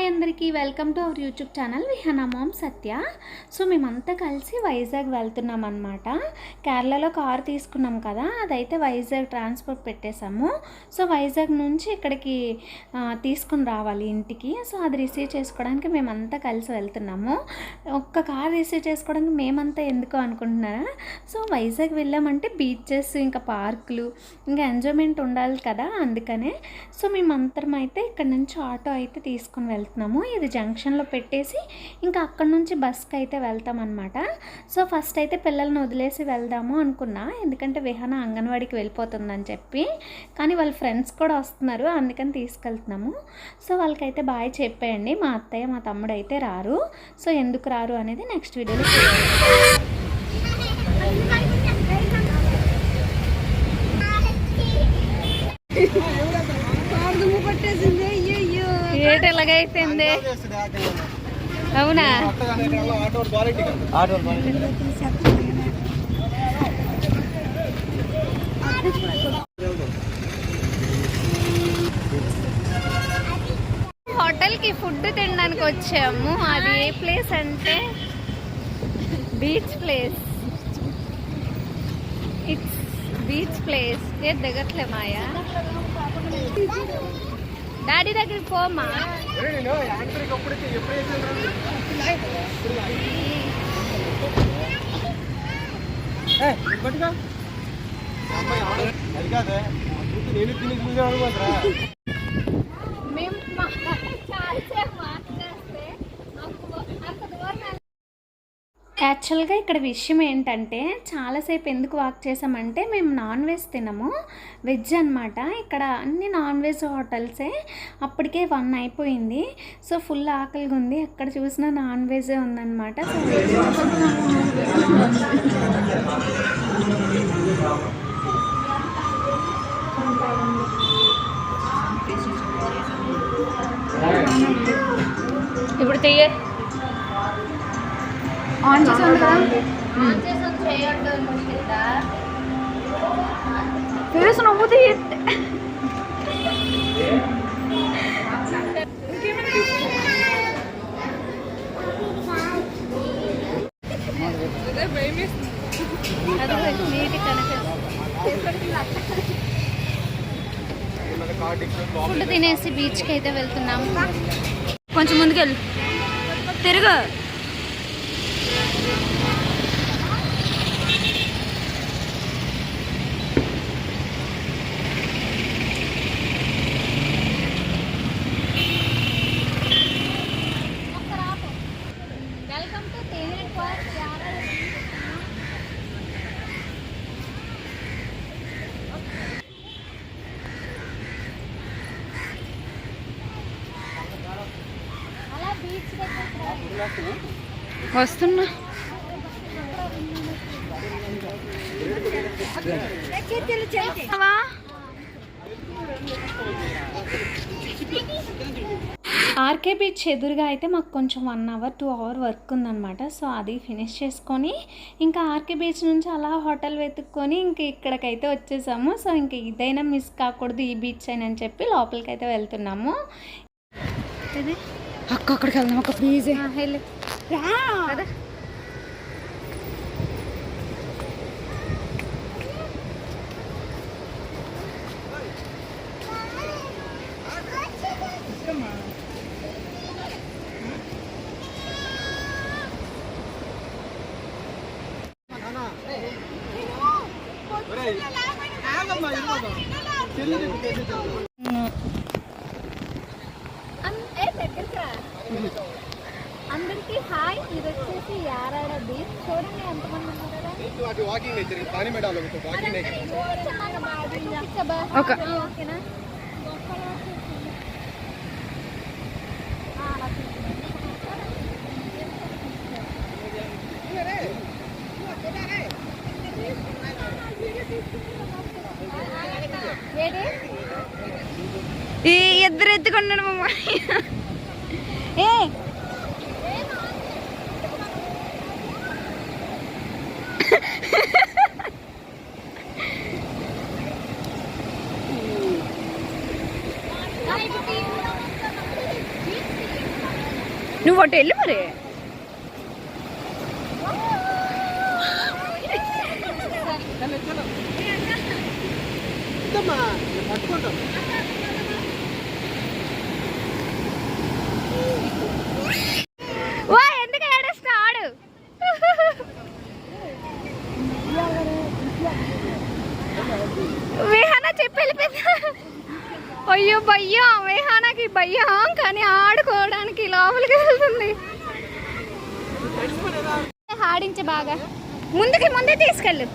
Hi అందరికీ welcome to our YouTube channel Vihana mom Satya. So మేమంతా కలిసి వైజాగ్ వెళ్తున్నాం అనమాట. కేరళలో కార్ తీసుకున్నాం కదా, అదైతే వైజాగ్ ట్రాన్స్పోర్ట్ పెట్టేశాము. సో వైజాగ్ నుంచి ఇక్కడికి తీసుకుని రావాలి ఇంటికి. సో అది రిసీవ్ చేసుకోవడానికి మేమంతా కలిసి వెళ్తున్నాము. ఒక్క కార్ రిసీవ్ చేసుకోవడానికి మేమంతా ఎందుకు అనుకుంటున్నారా? సో వైజాగ్ వెళ్ళామంటే బీచెస్, ఇంకా పార్కులు, ఇంకా ఎంజాయ్మెంట్ ఉండాలి కదా, అందుకనే. సో మేమంతరం అయితే ఇక్కడ నుంచి ఆటో అయితే తీసుకుని వెళ్తున్నాము. ఇది జంక్షన్లో పెట్టేసి ఇంకా అక్కడ నుంచి బస్కి అయితే వెళ్తాం అనమాట. సో ఫస్ట్ అయితే పిల్లల్ని వదిలేసి వెళ్దాము అనుకున్నా, ఎందుకంటే విహాన అంగన్వాడికి వెళ్ళిపోతుందని చెప్పి. కానీ వాళ్ళ ఫ్రెండ్స్ కూడా వస్తున్నారు, అందుకని తీసుకెళ్తున్నాము. సో వాళ్ళకైతే బాయ్ చెప్పేయండి. మా అత్తయ్య మా తమ్ముడు అయితే రారు. సో ఎందుకు రారు అనేది నెక్స్ట్ వీడియోలో ఏట ఎలాగైపోయింది. అవునా, హోటల్కి ఫుడ్ తినడానికి వచ్చాము. అది ఏ ప్లేస్ అంటే beach place. It's beach place. ఏ దిగట్లే మాయా, డాడీ దగ్గరికి పోమా. యాక్చువల్గా ఇక్కడ విషయం ఏంటంటే, చాలాసేపు ఎందుకు వాక్ చేసామంటే, మేము నాన్ వెజ్ తినము, వెజ్ అనమాట. ఇక్కడ అన్ని నాన్ వెజ్ హోటల్సే. అప్పటికే 1 అయిపోయింది. సో ఫుల్ ఆకలిగా ఉంది, ఎక్కడ చూసినా నాన్ వెజే ఉందన్నమాట. సో ఇప్పుడు తెయ్య ఆన్ చేసాను కదా, ఫేస్ నవ్వుతూ ఫుడ్ తినేసి బీచ్కి అయితే వెళ్తున్నాము. కొంచెం ముందుకెళ్ళు, తిరుగు. వస్తున్నా. ఆర్కే బీచ్ ఎదురుగా అయితే మాకు కొంచెం 1 అవర్ 2 అవర్ వర్క్ ఉందన్నమాట. సో అది ఫినిష్ చేసుకొని ఇంకా ఆర్కే బీచ్ నుంచి అలా హోటల్ వెతుక్కొని ఇంక ఇక్కడికైతే వచ్చేసాము. సో ఇంక ఇదైనా మిస్ కాకూడదు ఈ బీచ్ అని చెప్పి లోపలికైతే వెళ్తున్నాము. ఇది అక్క అక్కడికి వెళ్దాం అక్క, ప్లీజ్ వెళ్ళి కదా. అందరికి హాయ్. ఇది వచ్చేసి యారాడ బీచ్. చూడండి ఎంతమంది ఉన్నారు. ఓకేనా, ఈ ఇద్దరు ఎత్తుకున్నాడు మమ్మ. ఏ నువ్వు ఒకటి వెళ్ళు మరి. ఎందుకు ఏడుస్తున్నాడు? విహానా చెప్పి వెళ్ళిపోయింది. అయ్యో భయ్యం, విహానాకి భయ్యం, కానీ ఆడుకోవడానికి లోపలికి వెళ్తుంది. ఆడించే బాగా ముందే తీసుకెళ్ళు.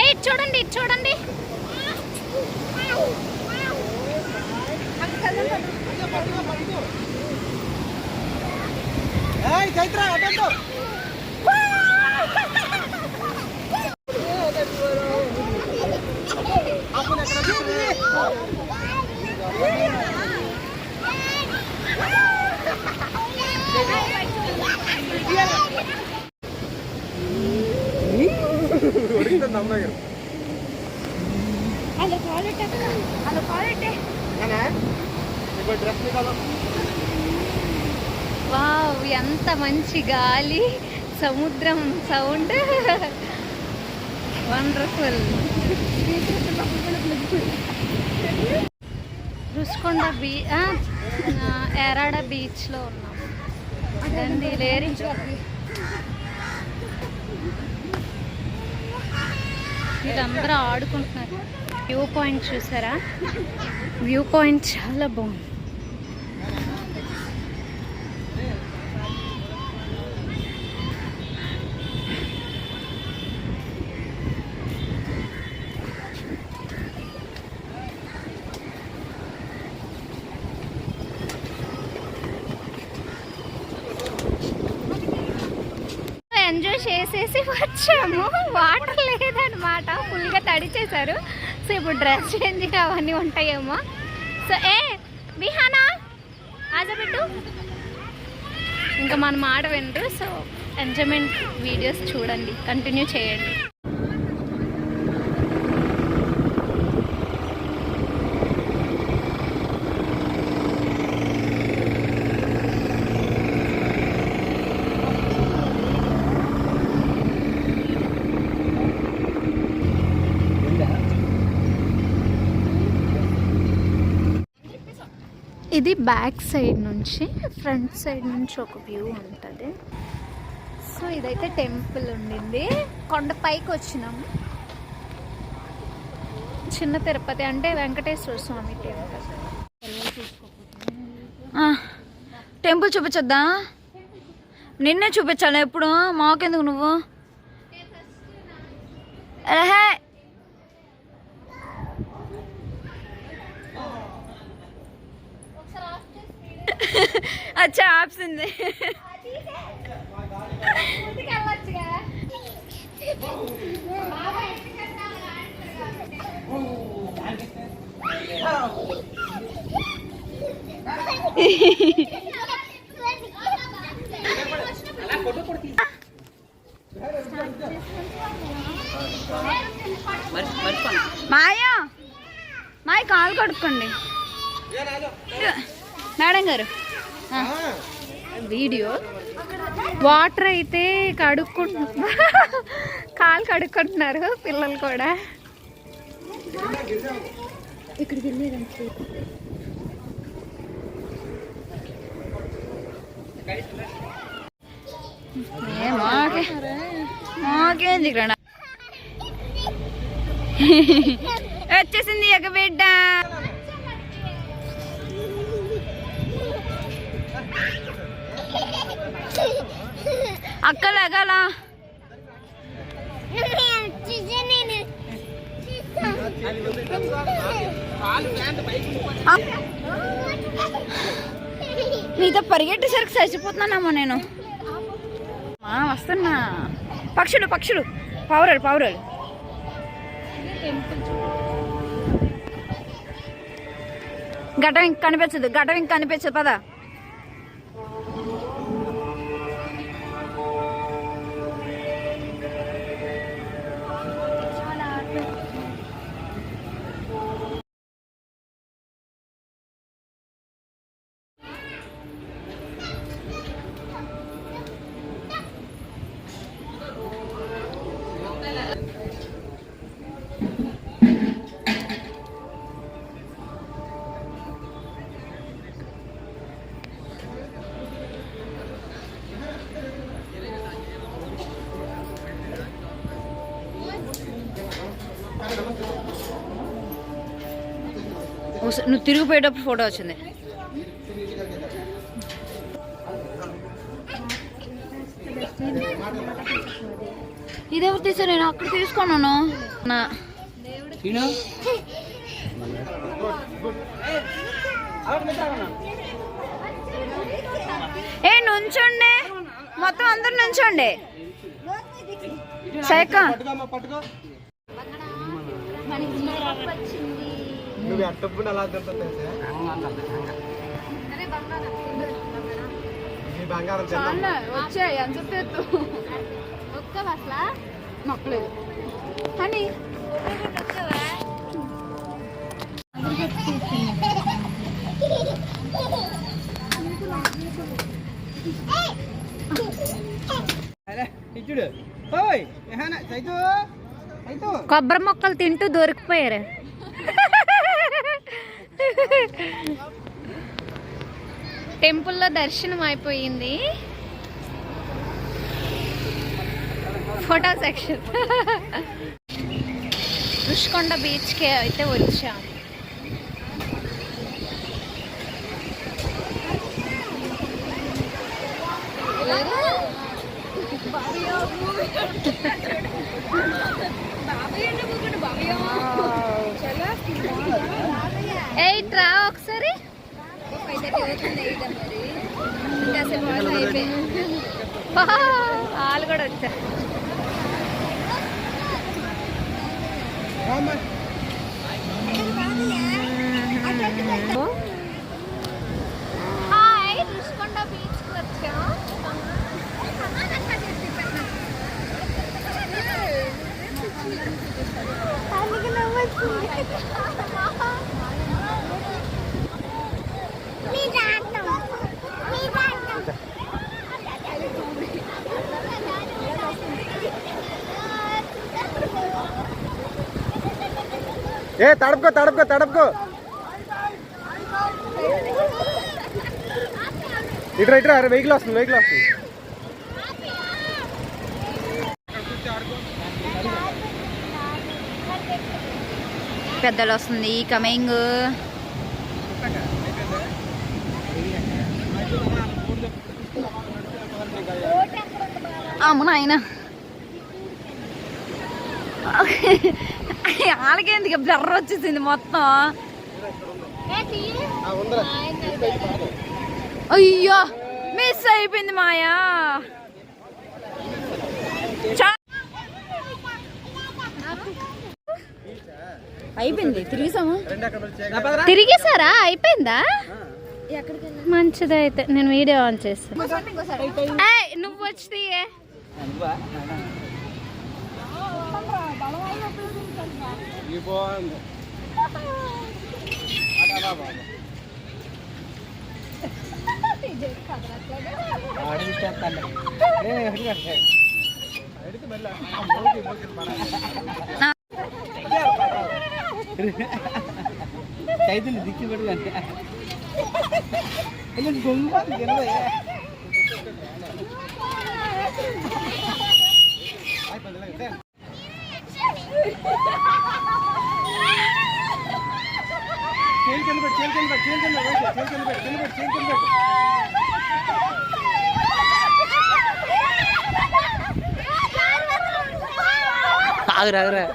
ఇటు చూడండి, ఇటు చూడండి. వావ్, ఎంత మంచి గాలి, సముద్రం సౌండ్, వండర్ఫుల్. రుషికొండ ఎరాడ బీచ్లో ఉన్నాం. అదండి లేరి. వీళ్ళందరూ ఆడుకుంటున్నారు. వ్యూ పాయింట్ చూసారా? వ్యూ పాయింట్ చాలా బాగుంది. ఎంజాయ్ చేసేసి వచ్చాము. వాటర్ లేదనమాట, ఫుల్గా తడిచేశారు. సో ఇప్పుడు డ్రెస్ చేంజ్ అవన్నీ ఉంటాయేమో. సో విహానా ఆజబెట్టు. ఇంకా మన మాట వినరు. సో ఎంజాయ్మెంట్ వీడియోస్ చూడండి, కంటిన్యూ చేయండి. ఇది బ్యాక్ సైడ్ నుంచి, ఫ్రంట్ సైడ్ నుంచి ఒక వ్యూ ఉంటుంది. సో ఇదైతే టెంపుల్ ఉండింది. కొండపైకి వచ్చినాము. చిన్న తిరుపతి అంటే వెంకటేశ్వర స్వామి టెంపుల్. టెంపుల్ చూపించొద్దా? నిన్నే చూపించాలి ఎప్పుడు, మాకెందుకు నువ్వు? అచ్చా ఆప్సింది. మాయా మాయ కాలు కడుక్కోండి మేడం గారు. వీడియో వాటర్ అయితే కాలు కడుక్కుంటున్నారు పిల్లలు కూడా. ఇక్కడికి వెళ్ళేదంటే మాకేంది ఇక్కడ వచ్చేసింది ఒక బిడ్డ. అక్కలాగాల నీతో పరిగెట్టేసరికి చచ్చిపోతున్నానమ్మా నేను. వస్తున్నా. పక్షులు పక్షులు పావురాలు పావురాలు. ఘటం ఇంక కనిపించదు, ఘటం ఇంక కనిపించదు. పద. నువ్వు తిరిగిపోయేటప్పుడు ఫోటో వచ్చింది. ఇదెవరు తీసారు? నేను అక్కడ తీసుకున్నాను. ఏ నుంచోండి, మొత్తం అందరు నుంచోండి. సైకా వచ్చాయి ఎంత అసలు నొక్కలేదు అని కొబ్బరి మొక్కలు తింటూ దొరికిపోయారు. టెంపుల్లో దర్శనం అయిపోయింది. Photo section. రుషికొండ బీచ్కి అయితే వచ్చాం. రా ఒకసారి. వాళ్ళు కూడా వచ్చారు. హాయ్, రుషికొండ బీచ్కి వచ్చాం. ఏ తడుపుకో తడుపుకో తడుపుకో. ఇట్రా ఇట్రా. అరే వెహికల్ వస్తుంది, వెహికల్ వస్తుంది. పెద్దలు వస్తుంది కమింగ్. అమ్మ నాయన వాళ్ళకేందుకు బ్లర్ వచ్చేసింది మొత్తం. అయ్యో మిస్ అయిపోయింది మాయా. అయిపోయింది, తిరిగేసారా? అయిపోయిందా? మంచిది. అయితే నేను వీడియో ఆన్ చేస్తాను. నువ్వు వచ్చి చైతన్య దిక్కి పెడు. ఆగురా ఆగురా.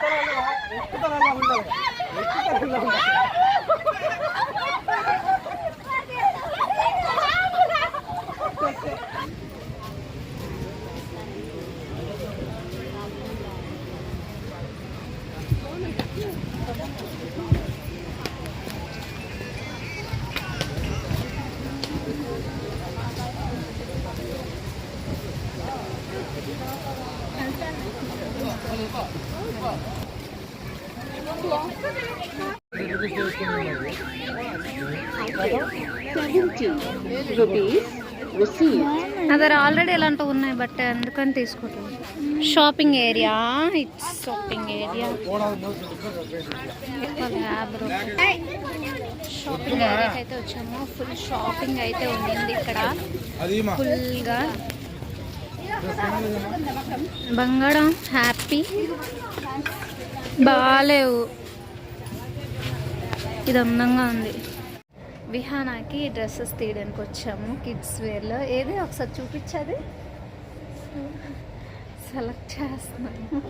అదర్ ఆల్రెడీ ఇలాంటివి ఉన్నాయి బట్ అందుకని తీసుకుంటాం. Shopping area, it's shopping area. Shopping ఏరియాకి అయితే వచ్చాము. ఫుల్ షాపింగ్ అయితే ఉండింది ఇక్కడ ఫుల్గా. బంగారం హ్యాపీ బాలేవు. ఇది అందంగా ఉంది. విహానాకి డ్రెస్సెస్ తీయడానికి వచ్చాము కిడ్స్ వేర్లో. ఏది ఒకసారి చూపించది, సెలెక్ట్ చేస్తున్నాము.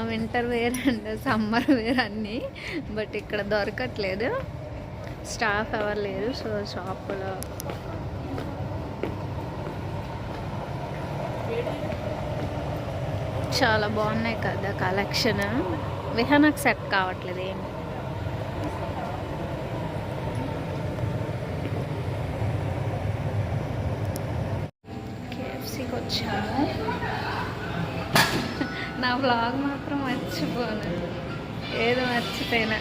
Winter wear and summer wear అన్నీ, బట్ ఇక్కడ దొరకట్లేదు, స్టాఫ్ ఎవరు లేరు. సో షాపులో చాలా బాగున్నాయి కదా కలెక్షన్. విహానాకు సెట్ కావట్లేదు ఏమి. కేఎఫ్సీకి వచ్చాము. నా వ్లాగ్ మాత్రం మర్చిపోను, ఏదో మర్చిపోయినా.